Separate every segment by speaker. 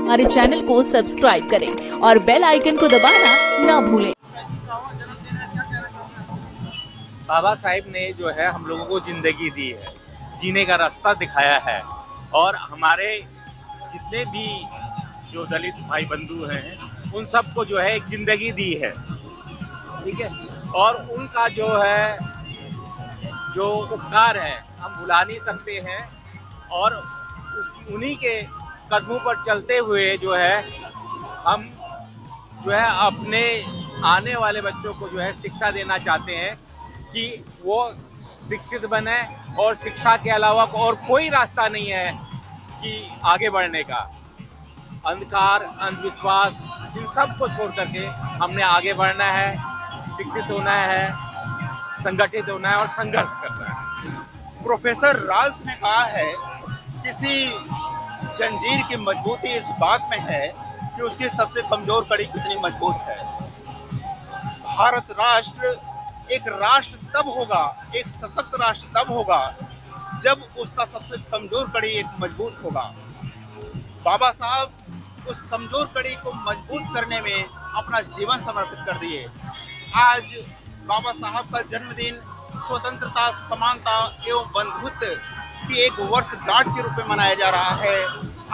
Speaker 1: हमारे चैनल को सब्सक्राइब करें और बेल आइकन को दबाना ना भूलें।
Speaker 2: बाबा साहिब ने जो है हम लोगों को जिंदगी दी है, जीने का रास्ता दिखाया है और हमारे जितने भी जो दलित भाई बंधु हैं उन सबको जो है एक जिंदगी दी है, ठीक है। और उनका जो है जो उपकार है हम भुला नहीं सकते हैं और उन्हीं के कदमों पर चलते हुए जो है हम जो है अपने आने वाले बच्चों को जो है शिक्षा देना चाहते हैं कि वो शिक्षित बने और शिक्षा के अलावा और कोई रास्ता नहीं है कि आगे बढ़ने का। अंधकार, अंधविश्वास, इन सब को छोड़ करके हमने आगे बढ़ना है, शिक्षित होना है, संगठित होना है और संघर्ष करना है।
Speaker 3: प्रोफेसर राल्स ने कहा है, किसी जंजीर की मजबूती इस बात में है कि उसकी सबसे कमजोर कड़ी कितनी मजबूत है। भारत राष्ट्र एक राष्ट्र तब होगा, एक सशक्त राष्ट्र तब होगा जब उसका सबसे कमजोर कड़ी एक मजबूत होगा। बाबा साहब उस कमजोर कड़ी को मजबूत करने में अपना जीवन समर्पित कर दिए। आज बाबा साहब का जन्मदिन स्वतंत्रता, समानता एवं बंधुत्व की एक वर्षगांठ के रूप में मनाया जा रहा है।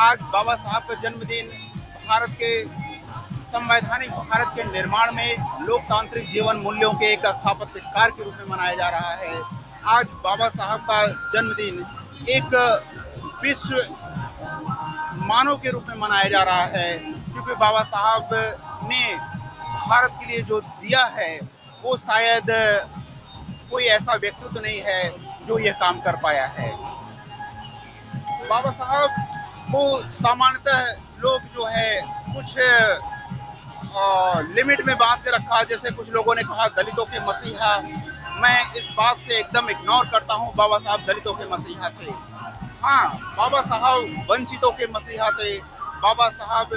Speaker 3: आज बाबा साहब का जन्मदिन भारत के संवैधानिक भारत के निर्माण में लोकतांत्रिक जीवन मूल्यों के एक स्थापत्य कार्य के रूप में मनाया जा रहा है। आज बाबा साहब का जन्मदिन एक विश्व मानव के रूप में मनाया जा रहा है, क्योंकि बाबा साहब ने भारत के लिए जो दिया है वो शायद कोई ऐसा व्यक्तित्व नहीं है जो ये काम कर पाया है। बाबा साहब को सामान्यतः लोग जो है कुछ लिमिट में बांध के रखा, जैसे कुछ लोगों ने कहा दलितों के मसीहा। मैं इस बात से एकदम इग्नोर करता हूं। बाबा साहब दलितों के मसीहा थे। हाँ, बाबा साहब वंचितों के मसीहा थे। बाबा साहब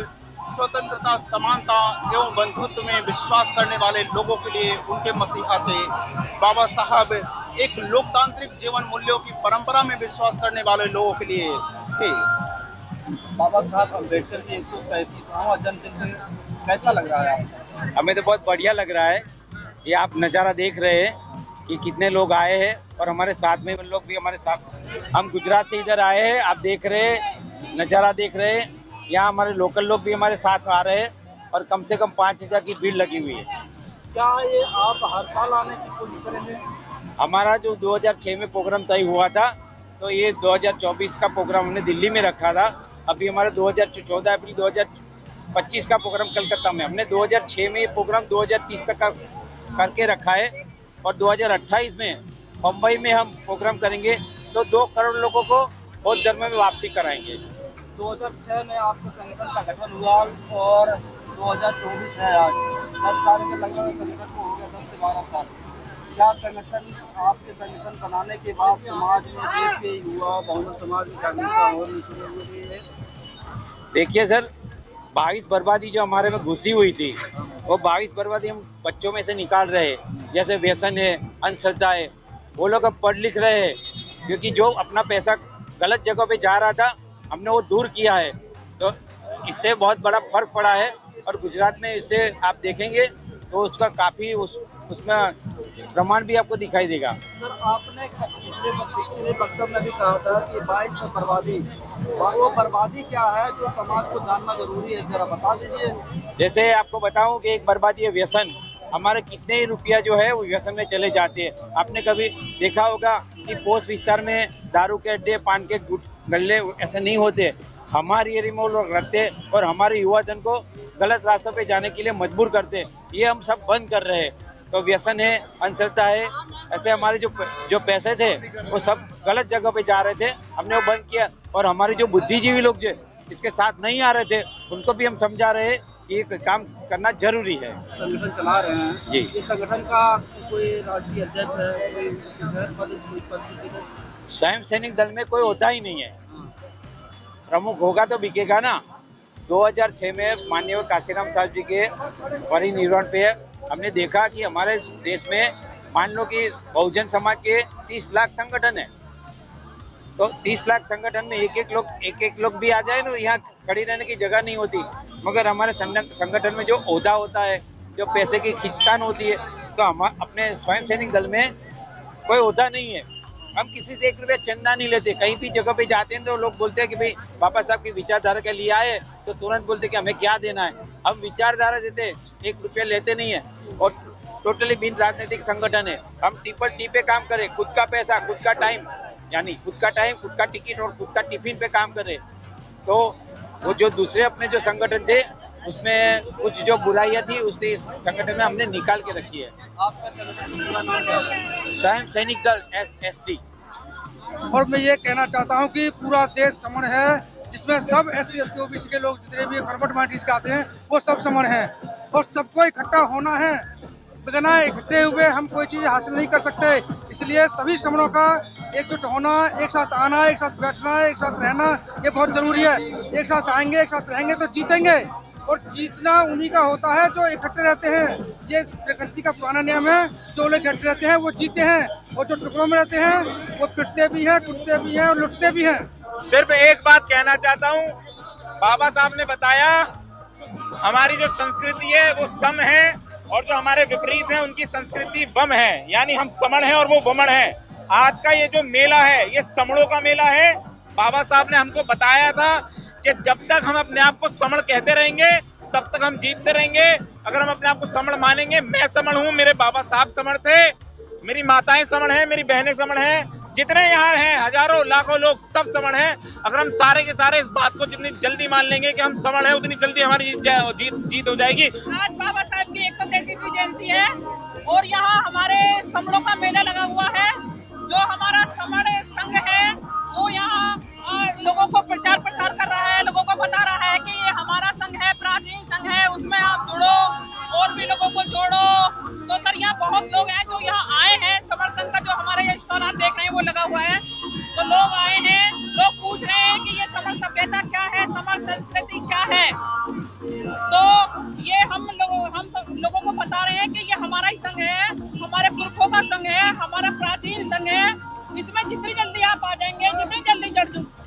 Speaker 3: स्वतंत्रता, समानता एवं बंधुत्व में विश्वास करने वाले लोगों के लिए उनके मसीहा थे। बाबा साहब एक लोकतांत्रिक जीवन मूल्यों की परंपरा में विश्वास करने वाले लोगों के लिए थे।
Speaker 4: बाबा साहब अम्बेडकर की 133वां जन्मदिन कैसा लग रहा है?
Speaker 5: हमें तो बहुत बढ़िया लग रहा है। ये आप नज़ारा देख रहे हैं कि कितने लोग आए हैं और हमारे साथ में लोग भी हमारे साथ। हम गुजरात से इधर आए हैं, आप देख रहे हैं, नज़ारा देख रहे हैं। यहाँ हमारे लोकल लोग भी हमारे साथ आ रहे हैं और कम से कम 5000 की भीड़ लगी हुई है।
Speaker 4: क्या ये आप हर साल आने की कोशिश करेंगे?
Speaker 5: हमारा जो 2006 में प्रोग्राम तय हुआ था, तो ये 2024 का प्रोग्राम हमने दिल्ली में रखा था। अभी हमारा 14 अप्रैल 2025 का प्रोग्राम कलकत्ता में। हमने 2006 में ये प्रोग्राम 2030 तक का करके रखा है और 2028 में मुंबई में हम प्रोग्राम करेंगे तो 2 करोड़ लोगों को बौद्ध धर्म में वापसी कराएंगे।
Speaker 4: 2006 में आपके संगठन का गठन हुआ और 2024 है आज। 10 साल के लगभग संगठन को हो गया, 10 से 12 साल। क्या संगठन, आपके संगठन बनाने के बाद समाज में, देश के युवा बहुजन समाज में जागरूकता और शुरू हो गई है?
Speaker 5: देखिए सर, 22 बर्बादी जो हमारे में घुसी हुई थी, वो 22 बर्बादी हम बच्चों में से निकाल रहे हैं। जैसे व्यसन है, अंधश्रद्धा है, वो लोग अब पढ़ लिख रहे हैं, क्योंकि जो अपना पैसा गलत जगह पे जा रहा था हमने वो दूर किया है। तो इससे बहुत बड़ा फर्क पड़ा है और गुजरात में इससे आप देखेंगे तो उसका काफ़ी उसमें प्रमाण भी आपको दिखाई देगा।
Speaker 4: सर, आपने पिछले वक्तव्य में भी कहा था कि 22 बर्बादी, वो बर्बादी क्या है जो समाज को जानना जरूरी है, जरा बता दीजिए।
Speaker 5: जैसे आपको बताऊं कि एक बर्बादी है व्यसन। हमारे कितने ही रुपया जो है वो व्यसन में चले जाते हैं। आपने कभी देखा होगा कि पोस्ट विस्तार में दारू के अड्डे, पान के गल्ले ऐसे नहीं होते। हमारे एरिया में वो लोग रखते और हमारे युवा धन को गलत रास्तों पे जाने के लिए मजबूर करते। ये हम सब बंद कर रहे हैं। तो व्यसन है, अंधश्रद्धा है, ऐसे हमारे जो पैसे थे वो सब गलत जगह पे जा रहे थे, हमने वो बंद किया। और हमारे जो बुद्धिजीवी लोग जो इसके साथ नहीं आ रहे थे उनको भी हम समझा रहे हैं कि ये काम करना जरूरी है।
Speaker 4: संगठन चला रहे हैं
Speaker 5: जी।
Speaker 4: इस संगठन का कोई राष्ट्रीय अध्यक्ष है, कोई
Speaker 5: स्वयं सैनिक दल में कोई होता ही नहीं है। प्रमुख होगा तो बिकेगा ना। 2006 में माननीय काशीराम साहब जी के परिनिर्वाण पे हमने देखा कि हमारे देश में मान लो कि बहुजन समाज के 30 लाख संगठन है, तो 30 लाख संगठन में एक एक लोग भी आ जाए ना, यहाँ खड़ी रहने की जगह नहीं होती। मगर हमारे संगठन में जो ओहदा होता है, जो पैसे की खींचतान होती है, तो हम अपने स्वयं सैनिक दल में कोई ओहदा नहीं है। हम किसी से 1 रुपया चंदा नहीं लेते। कहीं भी जगह पे जाते हैं तो लोग बोलते हैं कि भाई बाबा साहब की विचारधारा के लिए आए, तो तुरंत बोलते कि हमें क्या देना है। हम विचारधारा देते, 1 रुपया लेते नहीं है और टोटली बिन राजनीतिक संगठन है। हम ट्रिपल टी पे काम करें, खुद का पैसा, खुद का टाइम, यानी खुद का टाइम, खुद का टिकट और खुद का टिफिन पे काम करें। तो वो जो दूसरे अपने जो संगठन थे उसमें कुछ जो बुराइयां थी उस संगठन में हमने निकाल के रखी है।
Speaker 4: आपका संगठन पूरा नाम क्या है?
Speaker 5: स्वयं सैनिक दल SSD।
Speaker 6: और मैं ये कहना चाहता हूँ कि पूरा देश समण है, जिसमें सब SC ST OBC के लोग जितने भी फॉरवर्ड माइनॉरिटीज के आते हैं वो सब समण हैं और सबको इकट्ठा होना है। बिना इकट्ठे हुए हम कोई चीज़ हासिल नहीं कर सकते। इसलिए सभी समणों का एकजुट होना, एक साथ आना, एक साथ बैठना, एक साथ रहना, ये बहुत जरूरी है। एक साथ आएंगे, एक साथ रहेंगे तो जीतेंगे, और जीतना उन्हीं का होता है जो इकट्ठे रहते हैं। ये प्रकृति का पुराना नियम है, जो लोग इकट्ठे रहते हैं वो जीते हैं, और जो टुकड़ों में रहते हैं वो पिटते भी हैं, कुटते भी हैं और लुटते भी हैं।
Speaker 2: सिर्फ एक बात कहना चाहता हूँ, बाबा साहब ने बताया हमारी जो संस्कृति है वो सम है, और जो हमारे विपरीत है उनकी संस्कृति वम है, यानी हम समण हैं और वो वमण है। आज का ये जो मेला है ये समणों का मेला है। बाबा साहब ने हमको बताया था कि जब तक हम अपने आप को समण कहते रहेंगे तब तक हम जीतते रहेंगे। अगर हम अपने आप को समण मानेंगे, मैं समण हूँ, मेरे बाबा साहब समण थे, मेरी माताएं समण हैं, मेरी बहनें समण हैं, जितने यहाँ हैं हजारों लाखों लोग सब समण हैं। अगर हम सारे के सारे इस बात को जितनी जल्दी मान लेंगे कि हम समण हैं, उतनी जल्दी हमारी जीत हो जाएगी।
Speaker 7: आज बाबा साहब की 133वीं जयंती है और यहाँ हमारे समणों का मेला लगा हुआ है। जो हमारा समण संघ है वो यहाँ लोगों को प्रचार प्रसार कर रहा है, लोगों को बता रहा है कि ये हमारा संघ है, प्राचीन संघ है, उसमें आप जुड़ो और भी लोगों को जोड़ो। तो सर यहाँ बहुत लोग हैं जो यहाँ आए हैं। समण संघ का जो हमारे ये स्टॉल आप देख रहे हैं वो लगा हुआ है, तो लोग आए हैं, लोग पूछ रहे हैं कि ये समण सभ्यता क्या है, समण संस्कृति क्या है। तो ये हम लोगों को बता रहे हैं कि ये हमारा ही संघ है, हमारे पुरखों का संघ है, हमारा प्राचीन संघ है। इसमें जितनी जल्दी आप आ जाएंगे, जितनी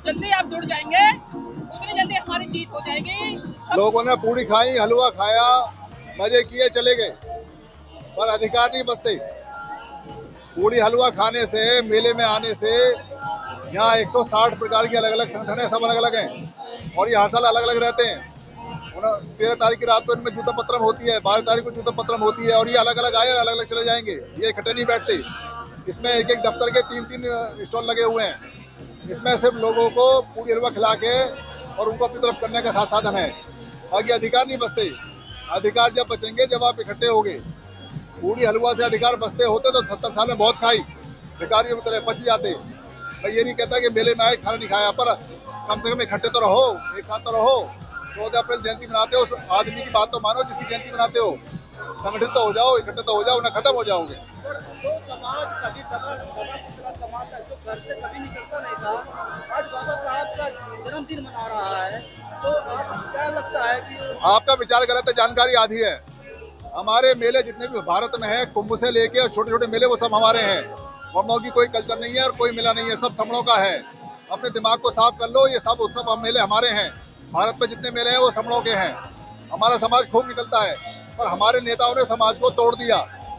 Speaker 7: जल्दी आप जुड़ जाएंगे, उतनी जल्दी हमारी जीत हो जाएगी।
Speaker 8: लोगों ने पूरी खाई, हलवा खाया, मजे किए, चले गए, पर अधिकार नहीं बचते। पूरी हलवा खाने से, मेले में आने से, यहाँ 160 प्रकार के अलग अलग संगठन है, सब अलग अलग हैं और ये हर साल अलग अलग रहते हैं। 13 तारीख की रात को इनमें जूता पत्रम होती है, 12 तारीख को जूता पत्रम होती है, और ये अलग अलग आए, अलग अलग चले जाएंगे, ये इकट्ठे नहीं बैठते। इसमें एक एक दफ्तर के 3-3 स्टॉल लगे हुए हैं। इसमें सिर्फ लोगों को पूरी हलवा खिला के और उनको अपनी तरफ करने का साधन है, बाकी अधिकार नहीं बचते। अधिकार जब बचेंगे जब आप इकट्ठे होंगे। पूरी हलवा से अधिकार बचते होते तो 70 साल में बहुत खाई, भिखारियों की तरह बच जाते। मैं ये नहीं कहता कि मेले में आए खाना नहीं खाया, पर कम से कम इकट्ठे तो रहो, एक साथ तो रहो। 14 अप्रैल जयंती मनाते हो, उस आदमी की बात तो मानो जिसकी जयंती मनाते हो। संगठित तो हो जाओ, इकट्ठे तो हो जाओ, ना खत्म हो जाओगे।
Speaker 4: सर, जो समाज कभी दबा पिछड़ा समाज था, जो घर से कभी निकलता नहीं था, आज बाबा साहब का जन्मदिन मना रहा है, तो आपको क्या लगता है कि
Speaker 8: आपका विचार गलत है, जानकारी आधी है। हमारे मेले जितने भी भारत में है, कुंभ से लेके और छोटे छोटे मेले, वो सब हमारे हैं। वमों की कोई कल्चर नहीं है और कोई मेला नहीं है, सब समणों का है। अपने दिमाग को साफ कर लो, ये सब उत्सव मेले हमारे हैं। भारत में जितने मेले हैं वो समणों के हैं। हमारा समाज खूब निकलता है, पर हमारे नेताओं ने समाज को तोड़ दिया।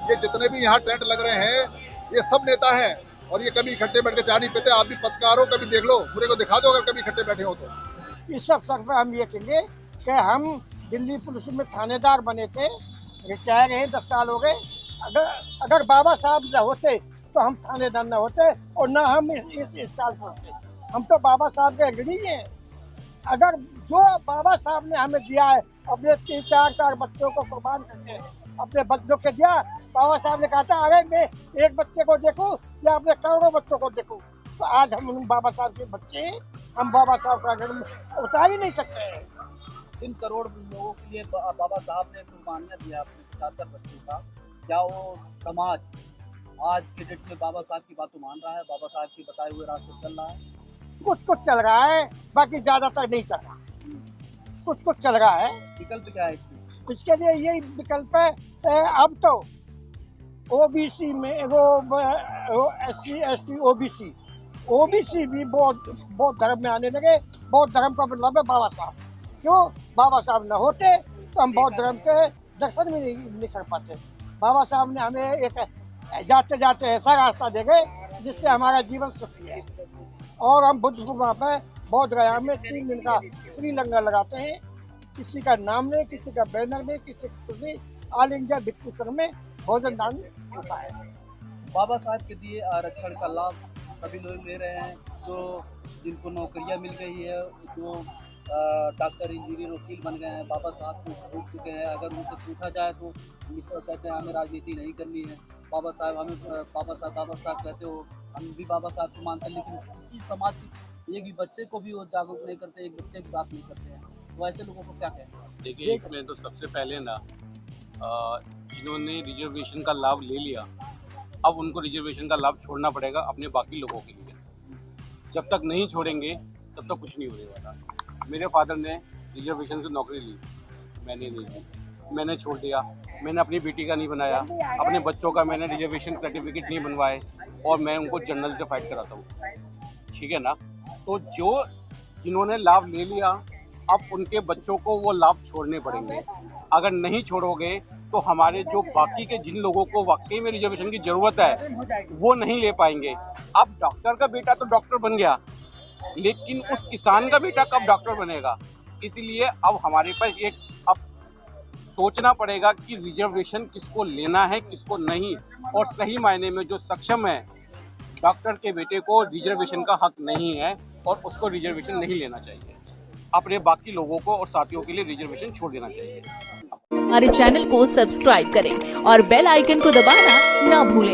Speaker 8: ये जितने भी यहाँ टेंट लग रहे हैं ये सब नेता हैं, और ये कभी इकट्ठे बैठ के चाय नहीं पीते। आप भी पत्रकार हो, कभी देख लो, पूरे को दिखा दो अगर कभी इकट्ठे बैठे हो तो।
Speaker 9: इस अवसर पर हम ये कहेंगे कि हम दिल्ली पुलिस में थानेदार बने थे, रिटायर हैं, 10 साल हो गए। अगर बाबा साहब न होते तो हम थानेदार न होते और न हम इस साल पढ़ते। हम तो बाबा साहब के अग्रणी हैं। अगर जो बाबा साहब ने हमें दिया है, अपने 3-4 बच्चों को कुर्बान करके अपने बच्चों के दिया। बाबा साहब ने कहा था अगर मैं एक बच्चे को देखूं या अपने करोड़ों बच्चों को देखूं, तो आज हम बाबा साहब के बच्चे हैं, हम बाबा साहब का अगर उतार ही नहीं सकते हैं।
Speaker 4: 3 करोड़ लोगों के लिए बाबा साहब ने कुर्बानियाँ दिया अपने 4 बच्चों का। क्या वो समाज आज के डेट में बाबा साहब की बात मान रहा है, बाबा साहब की बताए हुए रास्ते चल रहा है?
Speaker 9: कुछ चल रहा है, बाकी ज्यादातर नहीं चल रहा। कुछ चल रहा है।
Speaker 4: विकल्प क्या है
Speaker 9: इसके लिए? यही विकल्प है। अब तो ओबीसी में वो SC ST OBC भी बहुत धर्म में आने लगे। बहुत धर्म का मतलब है बाबा साहब। क्यों? बाबा साहब न होते तो हम बौद्ध धर्म के दर्शन भी नहीं कर पाते। बाबा साहब ने हमें एक जाते जाते ऐसा रास्ता दे गए जिससे हमारा जीवन सुखी है। और हम बुद्ध पूर्णिमा पे बौद्ध गया में 3 दिन का फ्री लंगर लगाते हैं। किसी का नाम नहीं, किसी का बैनर नहीं, किसी की खुशी, ऑल इंडिया भिक्षु संघ में भोजन दान होता है।
Speaker 4: बाबा साहब के दिए आरक्षण का लाभ सभी लोग ले रहे हैं, जो जिनको नौकरियां मिल गई है, जो डॉक्टर, इंजीनियर, वकील बन गए हैं, बाबा साहब को भूल चुके हैं। अगर उनसे पूछा जाए तो कहते हैं हमें राजनीति नहीं करनी है, बाबा साहब हमें बाबा साहब कहते हो, हम भी बाबा साहब को मानते हैं, लेकिन किसी समाज के एक भी बच्चे को भी वो जागरूक नहीं करते, एक बच्चे की बात नहीं करते हैं। तो ऐसे लोगों को क्या कहना?
Speaker 10: देखिए, इसमें तो सबसे पहले ना जिन्होंने रिजर्वेशन का लाभ ले लिया, अब उनको रिजर्वेशन का लाभ छोड़ना पड़ेगा अपने बाकी लोगों के लिए। जब तक नहीं छोड़ेंगे तब तक कुछ नहीं होने वाला। मेरे फादर ने रिजर्वेशन से नौकरी ली, मैंने नहीं ली, मैंने छोड़ दिया। मैंने अपनी बेटी का नहीं बनाया, अपने बच्चों का मैंने रिजर्वेशन सर्टिफिकेट नहीं बनवाए, और मैं उनको जनरल से फाइट कराता हूँ, ठीक है ना। तो जिन्होंने लाभ ले लिया, अब उनके बच्चों को वो लाभ छोड़ने पड़ेंगे। अगर नहीं छोड़ोगे तो हमारे जो बाकी के जिन लोगों को वाकई में रिजर्वेशन की ज़रूरत है वो नहीं ले पाएंगे। अब डॉक्टर का बेटा तो डॉक्टर बन गया, लेकिन उस किसान का बेटा कब डॉक्टर बनेगा? इसलिए अब हमारे पास एक अब सोचना पड़ेगा कि रिजर्वेशन किसको लेना है, किसको नहीं। और सही मायने में जो सक्षम है, डॉक्टर के बेटे को रिजर्वेशन का हक नहीं है और उसको रिजर्वेशन नहीं लेना चाहिए। अपने बाकी लोगों को और साथियों के लिए रिजर्वेशन छोड़ देना चाहिए।
Speaker 1: हमारे चैनल को सब्सक्राइब करें और बेल आइकन को दबाना ना भूलें।